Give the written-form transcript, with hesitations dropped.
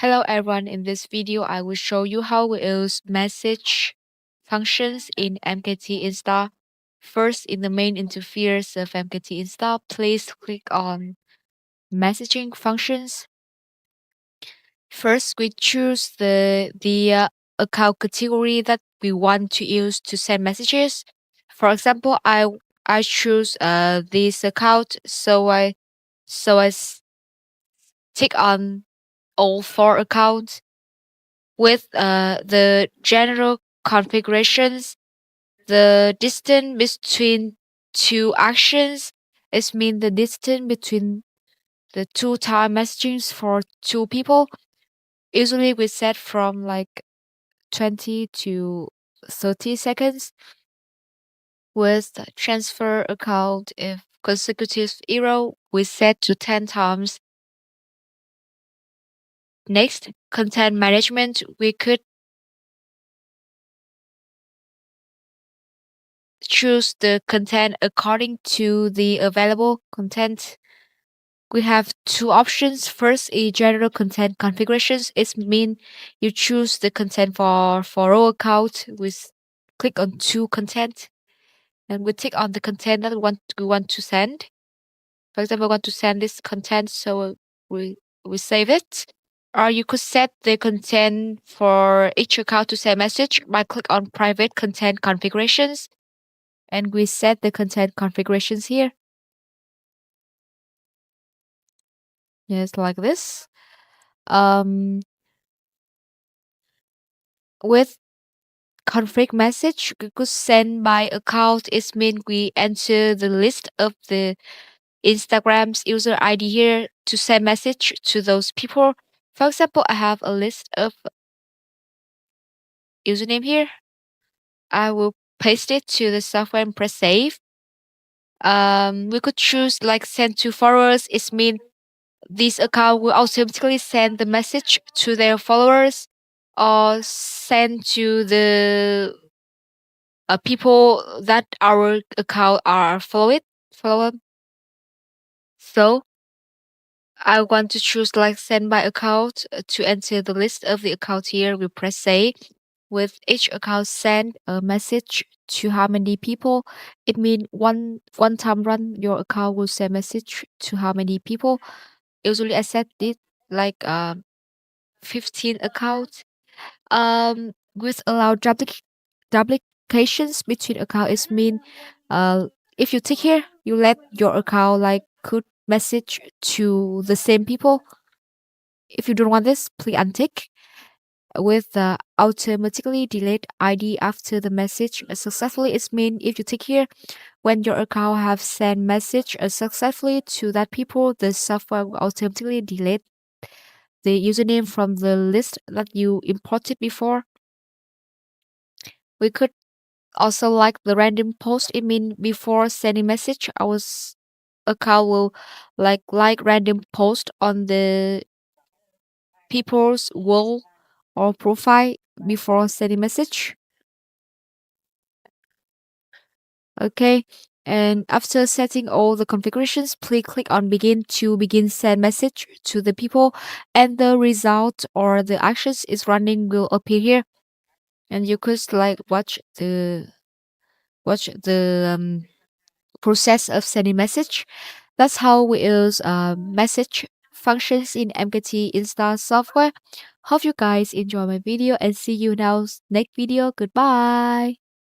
Hello everyone, in this video I will show you how we use message functions in MKT install. First, in the main interface of MKT install, please click on messaging functions. First, we choose the account category that we want to use to send messages. For example, I choose this account, so I tick on all four accounts. With the general configurations, the distance between two actions is mean the distance between the two time messagings for two people. Usually we set from like 20 to 30 seconds. With the transfer account, if consecutive error, we set to 10 times. Next, content management, we could choose the content according to the available content. We have two options. First, a general content configurations. It means you choose the content for all account. Click on to content, and we tick on the content that we want to send. For example, we want to send this content, so we save it. Or you could set the content for each account to send message by click on private content configurations, and we set the content configurations here. Yes, like this. With config message, we could send by account. It means we enter the list of the Instagram's user ID here to send message to those people. For example, I have a list of username here. I will paste it to the software and press save. We could choose like send to followers. It means this account will automatically send the message to their followers or send to the people that our account are following. So I want to choose like send by account to enter the list of the account here. We press save. With each account send a message to how many people. It means one time run your account will send message to how many people. Usually I set it like 15 accounts. With allow duplications between account is mean if you tick here, you let your account like could message to the same people. If you don't want this, please untick. With the automatically delete ID after the message successfully, it mean if you tick here, when your account have sent message successfully to that people, the software will automatically delete the username from the list that you imported before. We could also like the random post. It mean before sending message, our account will like random post on the people's wall or profile before sending message. Okay. And after setting all the configurations, please click on begin to begin send message to the people, and the result or the actions is running will appear here. And you could like watch the process of sending message. That's how we use message functions in MKT install software. Hope you guys enjoy my video and see you now next video. Goodbye.